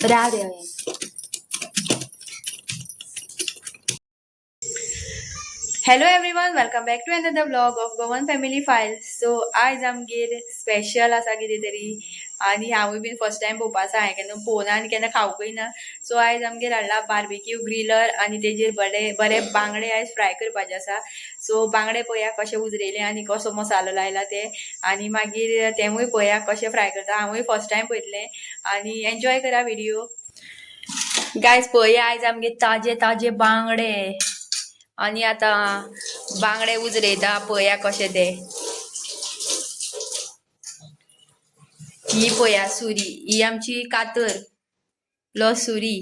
Radhe. Hello everyone, welcome back to another vlog of Gowan Family Files. So आज आमगेर special आसा कितें तरी आनी हांवूय बीन फर्स्ट टाइम पळोवपा आसा. हांवें केन्ना पळोवना आनी केन्ना खावपूय ना. सो आयज आमगेर हाडला बार्बेक्यू ग्रिलर आनी तेजेर बरे बांगडे आयज फ्राय करपाचे आसा. सो बांगडे पळया कशे उजरेले आनी कसो मसालो लायला ते आनी मागीर तेवूय पळया कशे फ्राय करता. हांवूय फर्स्ट टाइम पळयतलें आनी एन्जॉय करा व्हिडिओ. गायज पळया आयज आमगे ताजे ताजे बांगडे आणि आता बांगडे उजरेता पळया कशे ते. ही पळया सुरी, ही आमची कातर प्लस सुरी.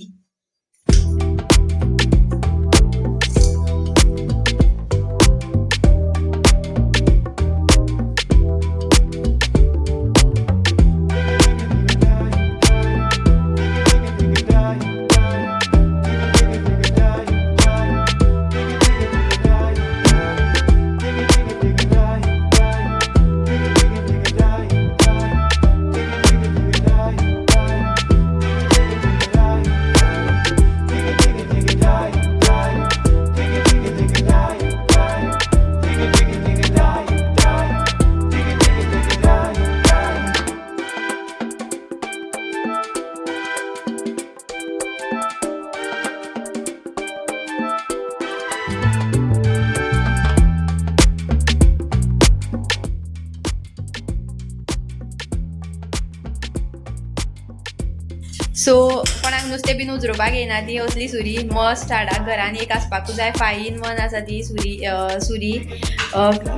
सो कोणाक नुस्तें बीन उजरोवपाक येना ती असली सुरी मस्ट हाडा. घरान एक आसपाकूच जाय. 5 in 1 आसा ती सुरी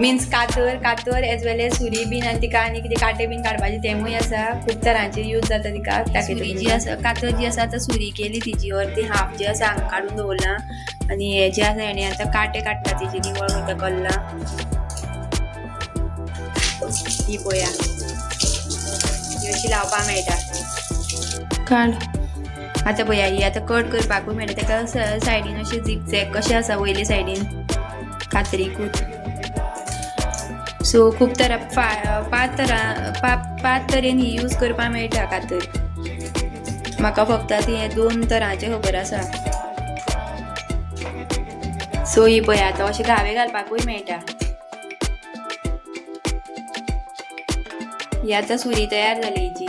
मिन्स कातर एज वेल एज सुरी बीन आनी तिका आनी कितें काटे बीन काडपाचे तेवूय आसा. खूब तरांचे यूज जाता तिका. सुरी जी आसा कातर जी आसा आतां सुरी केली तिची ती हाफ जी आसा हांगा काडून दवरला आनी हे जे आसा हेणे आतां काटे काडटा तिची निवळ करता कल्ला. ही पळया ही अशी लावपाक मेळटा. काड आतां पळया ही आतां कट करपाकूय मेळटा. ताका सायडीन अशें झिगझॅग कशें आसा वयले सायडीन कातरीकूच. सो खूब पांच तरेन ही यूज करपाक मेळटा कातर. म्हाका फक्त ती 2 तरांचे खबर आसा. सो ही पळया आतां अशें घावे घालपाकूय मेळटा. ही आतां सुरी तयार जाली हिची.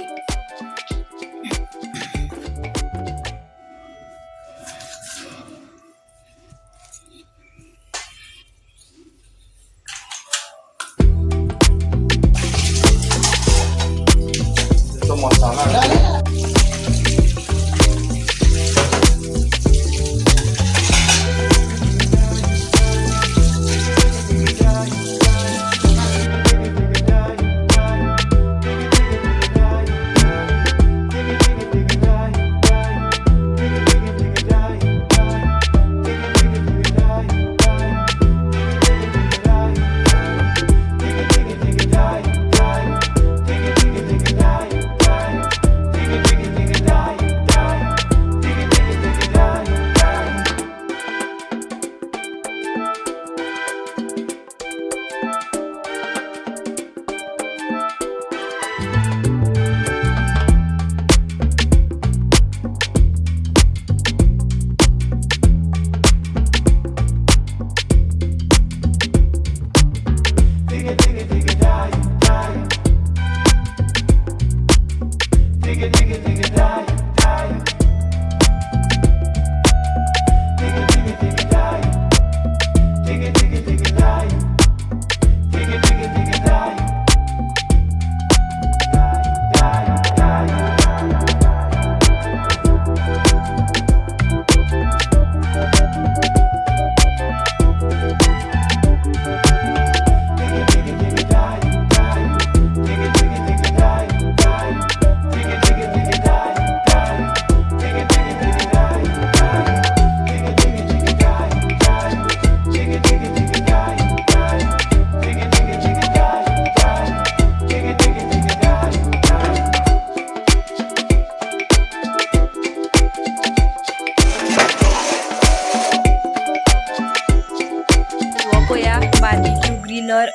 ग्रिलर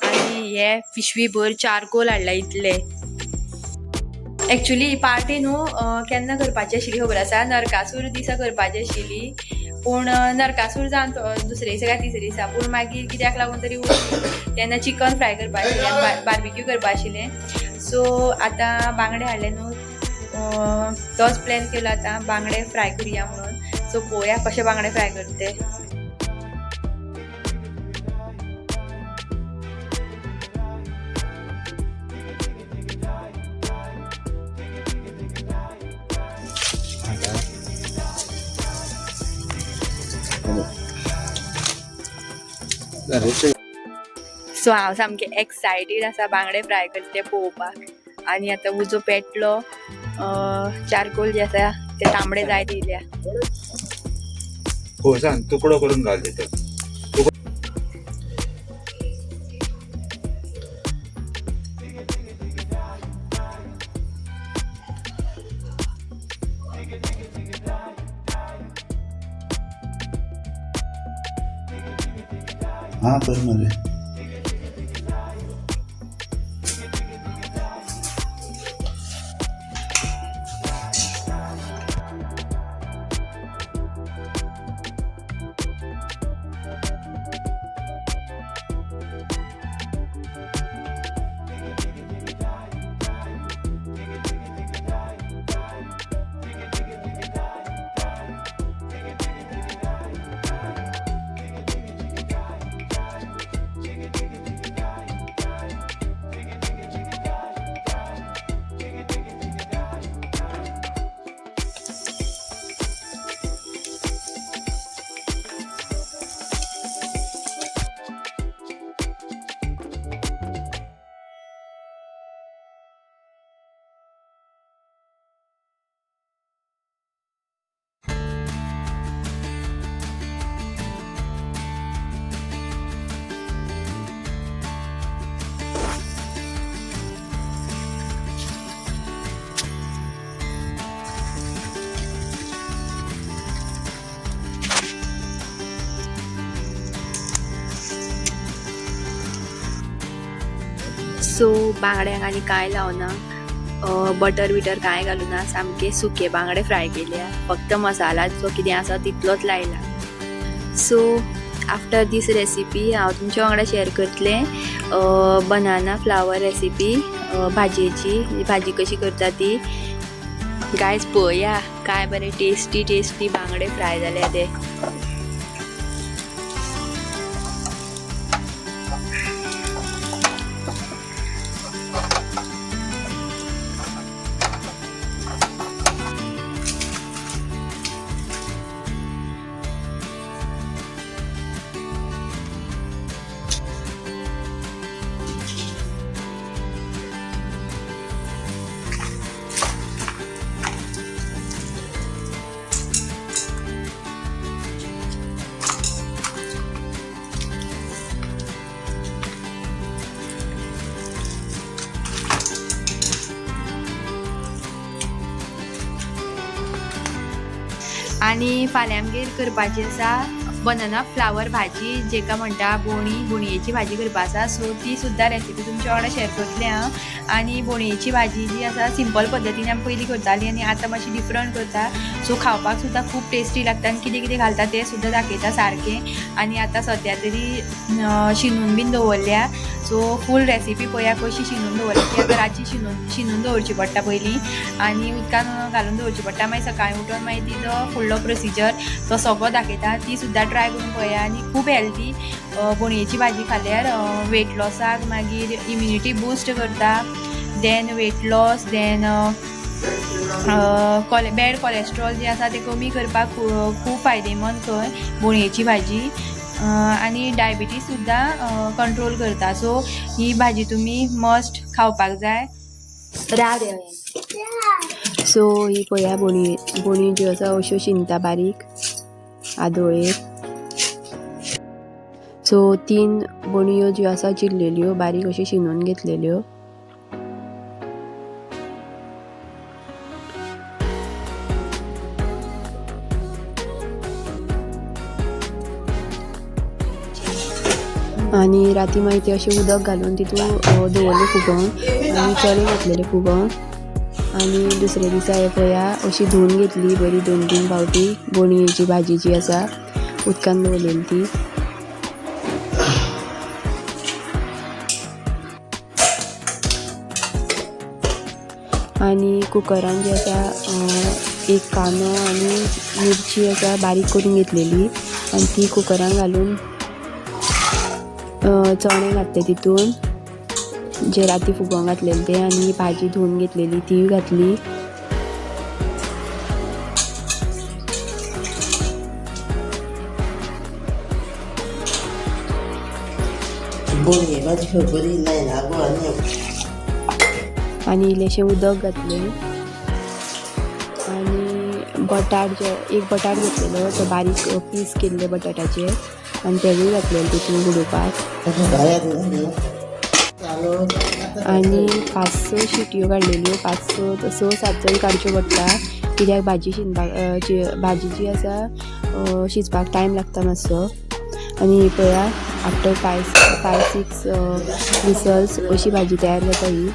आणि हे पिशवी भर चारकोल हाडला इतले. एक्चुली पार्टी न्हू केन्ना करपाची आशिल्ली खबर आसा, नरकासूर दिसा करपाची आशिल्ली, पूण नरकासूर जावन दुसरे दिसा काय तिसरे दिसा, पूण मागीर कित्याक लागून तरी तेन्ना चिकन फ्राय करपा आशिल्लें, बार्बिक्यू करपा आशिल्लें. सो आतां बांगडे हाडले न्हू, तोच प्लॅन केलो आतां बांगडे फ्राय करुया म्हणून. सो पळोवया कशे बांगडे फ्राय करते. सो हांव सामकें एक्सायटेड आसा बांगडे फ्राय करते पळोवपाक. आनी आतां उजो पेटलो, चारकोल जे आसा ते तांबडे जाय दिल्या. हो सांग, तुकडो करून घाल तिथे. हाँ पर मले सो बांगड्यांक आनी कांय लावना, बटर बिटर कांय घालूना, सामके सुके बांगडे फ्राय केले, फक्त मसाला जो कितें आसा तितलोच लायला. सो आफ्टर दीस रेसिपी हांव तुमच्या वांगडा शेअर करतलें बनाना फ्लावर रेसिपी भाजयेची, भाजी कशी करता ती. गायज पळया काय बरे टेस्टी टेस्टी बांगडे फ्राय जाले ते. आनी फाल्यां आमगेर करपाची आसा बनाना फ्लावर भाजी, जेका म्हणटा बोणयेची भाजी करपा आसा. सो ती सुद्दां रेसिपी तुमच्या वांगडा शेअर करतलें हांव. आनी बोणयेची भाजी जी आसा सिंपल पद्दतीन आमी पयलीं करताली आनी आतां मातशी डिफरंट करता. सो खावपाक सुद्दां खूब टेस्टी लागता आनी कितें कितें घालता तें सुद्दां दाखयता सारकें. आनी आतां सद्या तरी शिनून बीन दवरल्या. सो फूल रेसिपी पळया कशी शिनून दवरल्या, कित्याक रातची शिनून दवरची पडटा पयलीं आनी उदकान घालून दवरची पडटा. मागीर सकाळीं उठून मागीर तिजो फुडलो प्रोसिजर तो सगळो दाखयता. ती सुद्दां ट्राय करून पळया. आनी खूब हेल्दी बोणयेची भाजी खाल्यार वेट लॉसाक, मागीर इम्युनिटी बूस्ट करता, then weight loss, then bad cholesterol जे आसा ते कमी करपाक खूब फायदेमंद खंय बोणयेची भाजी. आनी डायबिटीज सुद्दां कंट्रोल करता. सो ही भाजी तुमी मस्ट खावपाक जाय. सो ही पळया बोणी ज्यो आसा अश्यो शिनता बारीक आदोळेर. सो 3 बोणयो ज्यो आसा चिरलेल्यो बारीक अश्यो शिनून घेतलेल्यो. आनी राती मागीर ते अशें उदक घालून तितून दवरले फुगोवन आनी चले घातलेले फुगोवन. आणि दुसऱ्या दिसा हे पळया अशी धुवन घेतली बरी 2-3 फावटी बोणयेची भाजी जी आसा उदकान दवरलेली ती. आणि कुकरान जे आसा एक कांदो आनी मिरची आसा बारीक करून घेतलेली आणि ती कुकरान घालून चणे घातले तितून जे राती फुगोवंक घातलेले ते आणि भाजी धुवन घेतलेली ती घातली. बोणये भाजी खबरी नाही ना गो आणि इल्लेशें उदक घातले आणि बटाट एक बटाट घेतलेलो तो बारीक पीस केल्ले बटाटाचे आणि तेवूय घातलेले तितून उडोवपाक आणि 5-6 शिटयो काडलेल्यो 5-6-7 काडच्यो पडटा कित्याक भाजी शिजपाक भाजी जी आसा शिजपाक टायम लागता मातसो. आणि ही पळया आफ्टर 5-6 विसल्स अशी भाजी तयार जाता ही.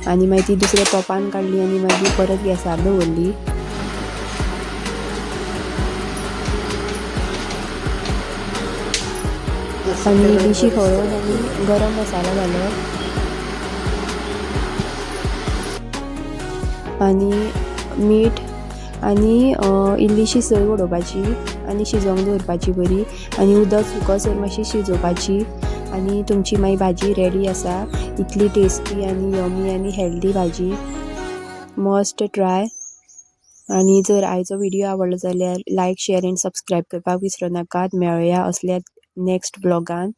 आणि मागीर ती दुसऱ्या तोपान काडली आणि मागीर परत गॅसार दवरली. आणि इल्लीशी हळद आणि गरम मसाला घालो आणि मीठ आणि इल्लीशी सय उडोवपाची आणि शिजोवंक दवरपाची बरी आणि उदक सुकोसर मातशी शिजोवपाची आणि तुमची मागीर भाजी रेडी आसा. इतली टेस्टी आणि यमी आणि हेल्दी भाजी मस्ट ट्राय. आणि जर आयचो व्हिडिओ आवडलो जाल्यार लायक शेअर एंड सबस्क्राईब करपाक विसरूं नाकात. मेळुया असल्या नेक्स्ट ब्लॉगान.